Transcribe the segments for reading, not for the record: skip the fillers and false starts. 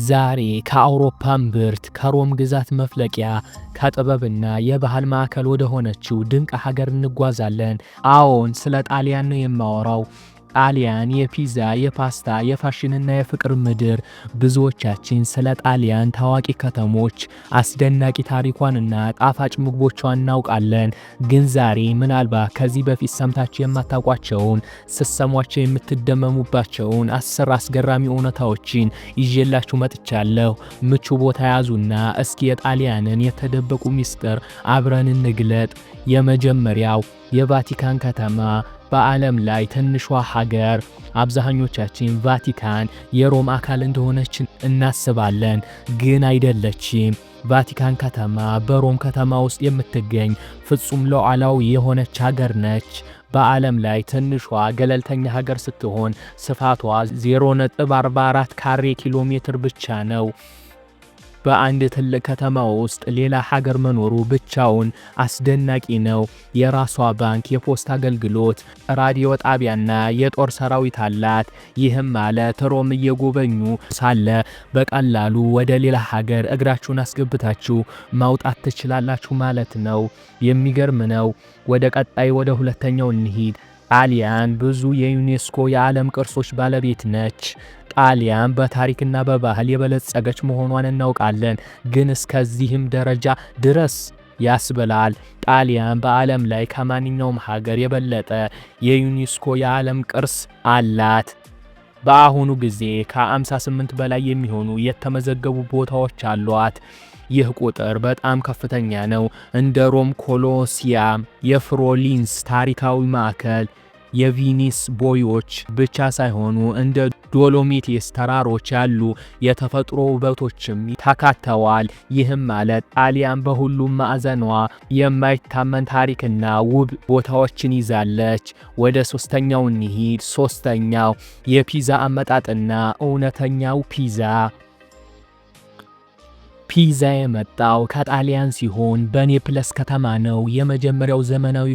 ዛሬ ከአውሮፓ እምብርት ከሮም ግዛት መፍለቂያ ከጥበብና የባህል ማዕከል ወደ ሆነችው ድንቅ ሀገር እንጓዛለን። አዎን፣ ስለ ጣሊያን ነው የማወራው። ጣሊያን የፒዛ፣ የፓስታ፣ የፋሽንና የፍቅር ምድር። ብዙዎቻችን ስለ ጣሊያን ታዋቂ ከተሞች፣ አስደናቂ ታሪኳንና ጣፋጭ ምግቦቿን እናውቃለን። ግን ዛሬ ምናልባት ከዚህ በፊት ሰምታችሁ የማታውቋቸውን፣ ስትሰሟቸው የምትደመሙባቸውን 10 አስገራሚ እውነታዎችን ይዤላችሁ መጥቻለሁ። ምቹ ቦታ ያዙና እስኪ የጣሊያንን የተደበቁ ሚስጥር አብረን እንግለጥ። የመጀመሪያው የቫቲካን ከተማ። በዓለም ላይ ትንሿ ሀገር። አብዛኞቻችን ቫቲካን የሮም አካል እንደሆነች እናስባለን፣ ግን አይደለችም። ቫቲካን ከተማ በሮም ከተማ ውስጥ የምትገኝ ፍጹም ሉዓላዊ የሆነች ሀገር ነች። በዓለም ላይ ትንሿ ገለልተኛ ሀገር ስትሆን ስፋቷ 0.44 ካሬ ኪሎ ሜትር ብቻ ነው። በአንድ ትልቅ ከተማ ውስጥ ሌላ ሀገር መኖሩ ብቻውን አስደናቂ ነው። የራሷ ባንክ፣ የፖስታ አገልግሎት፣ ራዲዮ ጣቢያና የጦር ሰራዊት አላት። ይህም ማለት ሮም እየጎበኙ ሳለ በቀላሉ ወደ ሌላ ሀገር እግራችሁን አስገብታችሁ ማውጣት ትችላላችሁ ማለት ነው። የሚገርም ነው። ወደ ሁለተኛው እንሂድ። ጣሊያን ብዙ የዩኔስኮ የዓለም ቅርሶች ባለቤት ነች። ጣሊያን በታሪክና በባህል የበለጸገች መሆኗን እናውቃለን፣ ግን እስከዚህም ደረጃ ድረስ ያስብላል። ጣሊያን በዓለም ላይ ከማንኛውም ሀገር የበለጠ የዩኔስኮ የዓለም ቅርስ አላት። በአሁኑ ጊዜ ከ58 በላይ የሚሆኑ የተመዘገቡ ቦታዎች አሏት። ይህ ቁጥር በጣም ከፍተኛ ነው። እንደ ሮም ኮሎሲያም፣ የፍሎረንስ ታሪካዊ ማዕከል፣ የቪኒስ ቦዮች ብቻ ሳይሆኑ እንደ ዶሎሚቴስ ተራሮች ያሉ የተፈጥሮ ውበቶችም ተካተዋል። ይህም ማለት ጣሊያን በሁሉም ማዕዘኗ የማይታመን ታሪክና ውብ ቦታዎችን ይዛለች። ወደ ሶስተኛው እንሂድ። ሶስተኛው የፒዛ አመጣጥና እውነተኛው ፒዛ። ፒዛ የመጣው ከጣሊያን ሲሆን በኔፕለስ ከተማ ነው። የመጀመሪያው ዘመናዊ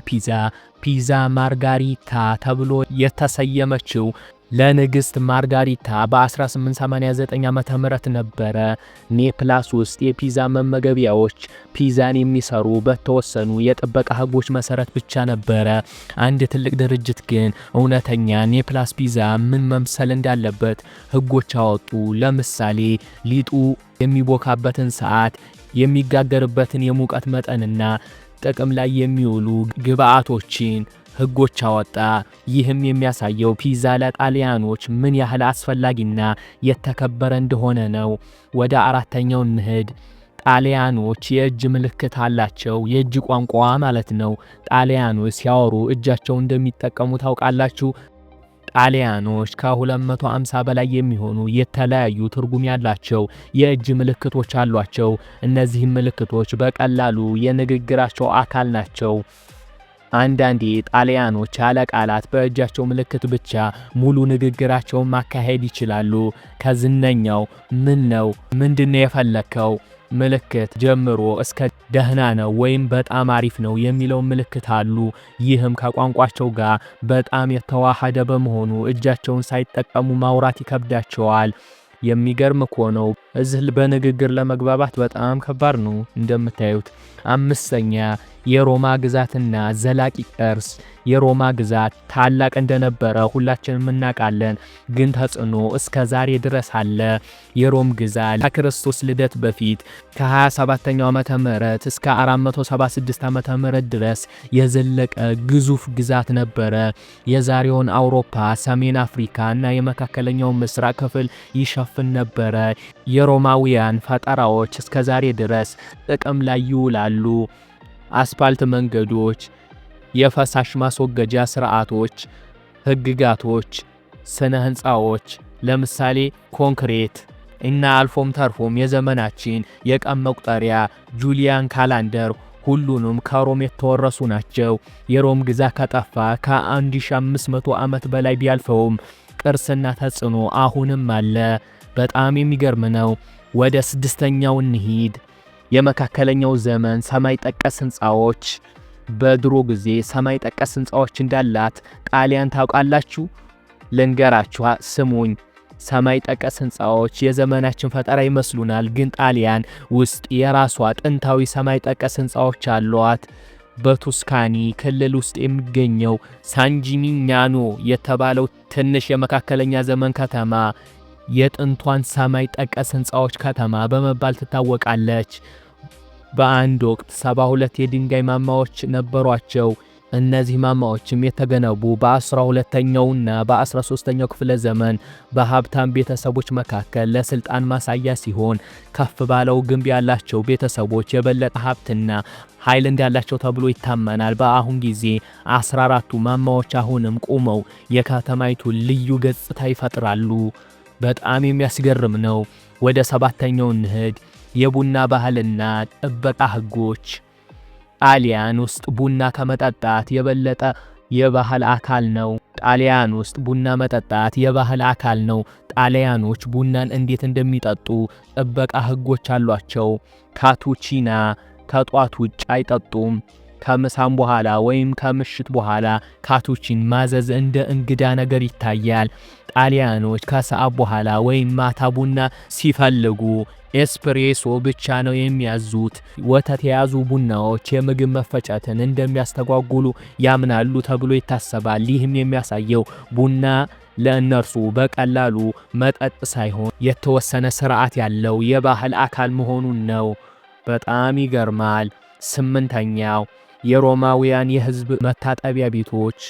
ፒዛ ማርጋሪታ ተብሎ የተሰየመችው ለንግሥት ማርጋሪታ በ1889 ዓ.ም ነበረ። ኔፕላስ ውስጥ የፒዛ መመገቢያዎች ፒዛን የሚሰሩ በተወሰኑ የጥበቃ ሕጎች መሰረት ብቻ ነበረ። አንድ ትልቅ ድርጅት ግን እውነተኛ ኔፕላስ ፒዛ ምን መምሰል እንዳለበት ሕጎች አወጡ። ለምሳሌ ሊጡ የሚቦካበትን ሰዓት፣ የሚጋገርበትን የሙቀት መጠንና ጥቅም ላይ የሚውሉ ግብአቶችን ሕጎች አወጣ። ይህም የሚያሳየው ፒዛ ለጣሊያኖች ምን ያህል አስፈላጊና የተከበረ እንደሆነ ነው። ወደ አራተኛው እንሂድ። ጣሊያኖች የእጅ ምልክት አላቸው። የእጅ ቋንቋ ማለት ነው። ጣሊያኖች ሲያወሩ እጃቸው እንደሚጠቀሙ ታውቃላችሁ። ጣሊያኖች ከ250 በላይ የሚሆኑ የተለያዩ ትርጉም ያላቸው የእጅ ምልክቶች አሏቸው። እነዚህም ምልክቶች በቀላሉ የንግግራቸው አካል ናቸው። አንዳንዴ ጣሊያኖች ያለ ቃላት በእጃቸው ምልክት ብቻ ሙሉ ንግግራቸውን ማካሄድ ይችላሉ። ከዝነኛው ምንድነው የፈለከው ምልክት ጀምሮ እስከ ደህና ነው ወይም በጣም አሪፍ ነው የሚለው ምልክት አሉ። ይህም ከቋንቋቸው ጋር በጣም የተዋሃደ በመሆኑ እጃቸውን ሳይጠቀሙ ማውራት ይከብዳቸዋል። የሚገርም እኮ ነው። እዚህ በንግግር ለመግባባት በጣም ከባድ ነው እንደምታዩት። አምስተኛ የሮማ ግዛትና ዘላቂ ቅርስ። የሮማ ግዛት ታላቅ እንደነበረ ሁላችንም እናውቃለን፣ ግን ተጽዕኖ እስከ ዛሬ ድረስ አለ። የሮም ግዛት ከክርስቶስ ልደት በፊት ከ27ኛው ዓመተ ምህረት እስከ 476 ዓመተ ምህረት ድረስ የዘለቀ ግዙፍ ግዛት ነበረ። የዛሬውን አውሮፓ፣ ሰሜን አፍሪካ እና የመካከለኛው ምስራቅ ክፍል ይሸፍን ነበረ። የሮማውያን ፈጠራዎች እስከ ዛሬ ድረስ ጥቅም ላይ ይውላሉ። አስፓልት መንገዶች፣ የፈሳሽ ማስወገጃ ስርዓቶች፣ ህግጋቶች፣ ስነ ህንፃዎች ለምሳሌ ኮንክሪት እና አልፎም ተርፎም የዘመናችን የቀን መቁጠሪያ ጁሊያን ካላንደር ሁሉንም ከሮም የተወረሱ ናቸው። የሮም ግዛት ከጠፋ ከ1500 ዓመት በላይ ቢያልፈውም ቅርስና ተጽዕኖ አሁንም አለ። በጣም የሚገርም ነው። ወደ ስድስተኛው እንሂድ። የመካከለኛው ዘመን ሰማይ ጠቀስ ህንፃዎች። በድሮ ጊዜ ሰማይ ጠቀስ ህንፃዎች እንዳላት ጣሊያን ታውቃላችሁ? ልንገራችሁ፣ ስሙኝ። ሰማይ ጠቀስ ህንፃዎች የዘመናችን ፈጠራ ይመስሉናል፣ ግን ጣሊያን ውስጥ የራሷ ጥንታዊ ሰማይ ጠቀስ ህንፃዎች አሏት። በቱስካኒ ክልል ውስጥ የሚገኘው ሳን ጂሚኛኖ የተባለው ትንሽ የመካከለኛ ዘመን ከተማ የጥንቷን ሰማይ ጠቀስ ህንፃዎች ከተማ በመባል ትታወቃለች። በአንድ ወቅት 72 የድንጋይ ማማዎች ነበሯቸው። እነዚህ ማማዎችም የተገነቡ በ12ኛውና በ13ኛው ክፍለ ዘመን በሀብታም ቤተሰቦች መካከል ለስልጣን ማሳያ ሲሆን፣ ከፍ ባለው ግንብ ያላቸው ቤተሰቦች የበለጠ ሀብትና ኃይል እንዳላቸው ተብሎ ይታመናል። በአሁን ጊዜ 14ቱ ማማዎች አሁንም ቆመው የከተማይቱን ልዩ ገጽታ ይፈጥራሉ። በጣም የሚያስገርም ነው። ወደ 7ኛው እንሂድ። የቡና ባህልና ጥበቃ ህጎች። ጣሊያን ውስጥ ቡና ከመጠጣት የበለጠ የባህል አካል ነው። ጣሊያን ውስጥ ቡና መጠጣት የባህል አካል ነው። ጣሊያኖች ቡናን እንዴት እንደሚጠጡ ጥበቃ ህጎች አሏቸው። ካቱቺና ከጧት ውጭ አይጠጡም። ከምሳም በኋላ ወይም ከምሽት በኋላ ካቱቺን ማዘዝ እንደ እንግዳ ነገር ይታያል። ጣሊያኖች ከሰዓት በኋላ ወይም ማታ ቡና ሲፈልጉ ኤስፕሬሶ ብቻ ነው የሚያዙት። ወተት የያዙ ቡናዎች የምግብ መፈጨትን እንደሚያስተጓጉሉ ያምናሉ ተብሎ ይታሰባል። ይህም የሚያሳየው ቡና ለእነርሱ በቀላሉ መጠጥ ሳይሆን የተወሰነ ስርዓት ያለው የባህል አካል መሆኑን ነው። በጣም ይገርማል። 8ኛው የሮማውያን የህዝብ መታጠቢያ ቤቶች።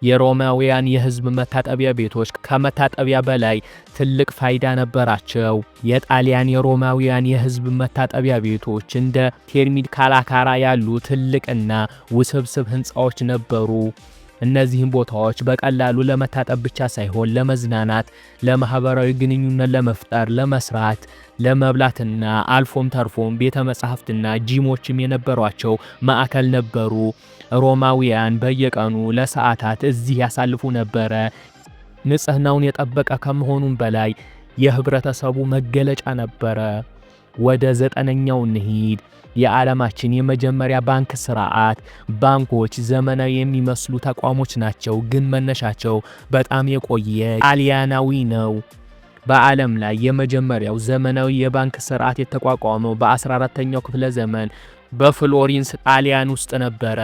የሮማውያን የህዝብ መታጠቢያ ቤቶች ከመታጠቢያ በላይ ትልቅ ፋይዳ ነበራቸው። የጣሊያን የሮማውያን የህዝብ መታጠቢያ ቤቶች እንደ ቴርሚድ ካላካራ ያሉ ትልቅና ውስብስብ ህንፃዎች ነበሩ። እነዚህም ቦታዎች በቀላሉ ለመታጠብ ብቻ ሳይሆን ለመዝናናት፣ ለማህበራዊ ግንኙነት ለመፍጠር፣ ለመስራት፣ ለመብላትና አልፎም ተርፎም ቤተ መጻሕፍትና ጂሞችም የነበሯቸው ማዕከል ነበሩ። ሮማውያን በየቀኑ ለሰዓታት እዚህ ያሳልፉ ነበረ። ንጽህናውን የጠበቀ ከመሆኑም በላይ የህብረተሰቡ መገለጫ ነበረ። ወደ 9ኛው እንሂድ። የዓለማችን የመጀመሪያ ባንክ ስርዓት። ባንኮች ዘመናዊ የሚመስሉ ተቋሞች ናቸው፣ ግን መነሻቸው በጣም የቆየ ጣሊያናዊ ነው። በዓለም ላይ የመጀመሪያው ዘመናዊ የባንክ ስርዓት የተቋቋመው በ14ኛው ክፍለ ዘመን በፍሎሪንስ ጣሊያን ውስጥ ነበረ።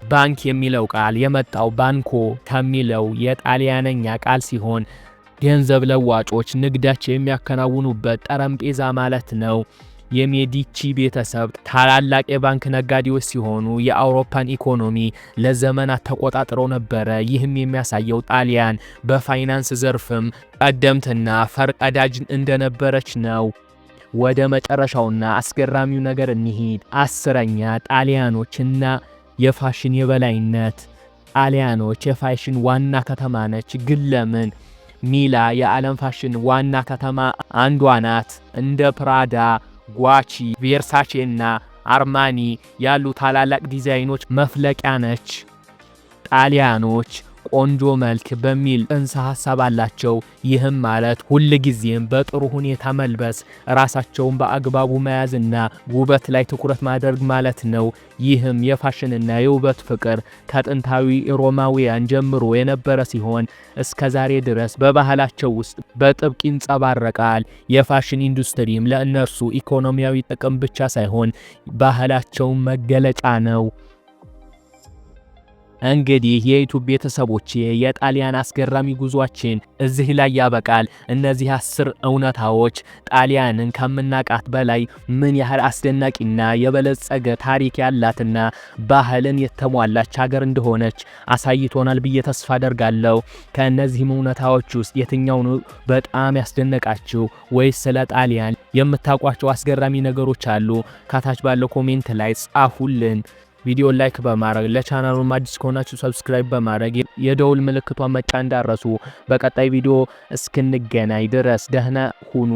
ባንክ የሚለው ቃል የመጣው ባንኮ ከሚለው የጣሊያነኛ ቃል ሲሆን ገንዘብ ለዋጮች ንግዳቸው የሚያከናውኑበት ጠረጴዛ ማለት ነው። የሜዲቺ ቤተሰብ ታላላቅ የባንክ ነጋዴዎች ሲሆኑ የአውሮፓን ኢኮኖሚ ለዘመናት ተቆጣጥረው ነበረ። ይህም የሚያሳየው ጣሊያን በፋይናንስ ዘርፍም ቀደምትና ፈርቀዳጅ እንደነበረች ነው። ወደ መጨረሻውና አስገራሚው ነገር እንሂድ። 10ኛ ጣሊያኖችና የፋሽን የበላይነት። ጣሊያኖች የፋሽን ዋና ከተማ ነች፣ ግን ለምን? ሚላ የዓለም ፋሽን ዋና ከተማ አንዷ ናት። እንደ ፕራዳ፣ ጓቺ፣ ቬርሳቼ እና አርማኒ ያሉ ታላላቅ ዲዛይኖች መፍለቂያ ነች። ጣሊያኖች ቆንጆ መልክ በሚል ጽንሰ ሐሳብ አላቸው። ይህም ማለት ሁል ጊዜም በጥሩ ሁኔታ መልበስ፣ ራሳቸውን በአግባቡ መያዝና ውበት ላይ ትኩረት ማድረግ ማለት ነው። ይህም የፋሽንና የውበት ፍቅር ከጥንታዊ ሮማውያን ጀምሮ የነበረ ሲሆን እስከ ዛሬ ድረስ በባህላቸው ውስጥ በጥብቅ ይንጸባረቃል። የፋሽን ኢንዱስትሪም ለእነርሱ ኢኮኖሚያዊ ጥቅም ብቻ ሳይሆን ባህላቸው መገለጫ ነው። እንግዲህ የዩቲዩብ ቤተሰቦቼ የጣሊያን አስገራሚ ጉዟችን እዚህ ላይ ያበቃል። እነዚህ 10 እውነታዎች ጣሊያንን ከምናቃት በላይ ምን ያህል አስደናቂና የበለጸገ ታሪክ ያላትና ባህልን የተሟላች ሀገር እንደሆነች አሳይቶናል ብዬ ተስፋ አደርጋለሁ። ከእነዚህም እውነታዎች ውስጥ የትኛው ነው በጣም ያስደነቃችሁ? ወይስ ስለ ጣሊያን የምታውቋቸው አስገራሚ ነገሮች አሉ? ከታች ባለው ኮሜንት ላይ ጻፉልን። ቪዲዮ ላይክ በማድረግ ለቻናሉ አዲስ ከሆናችሁ ሰብስክራይብ በማድረግ የደውል ምልክቷን መጫን እንዳትረሱ። በቀጣይ ቪዲዮ እስክንገናኝ ድረስ ደህና ሁኑ።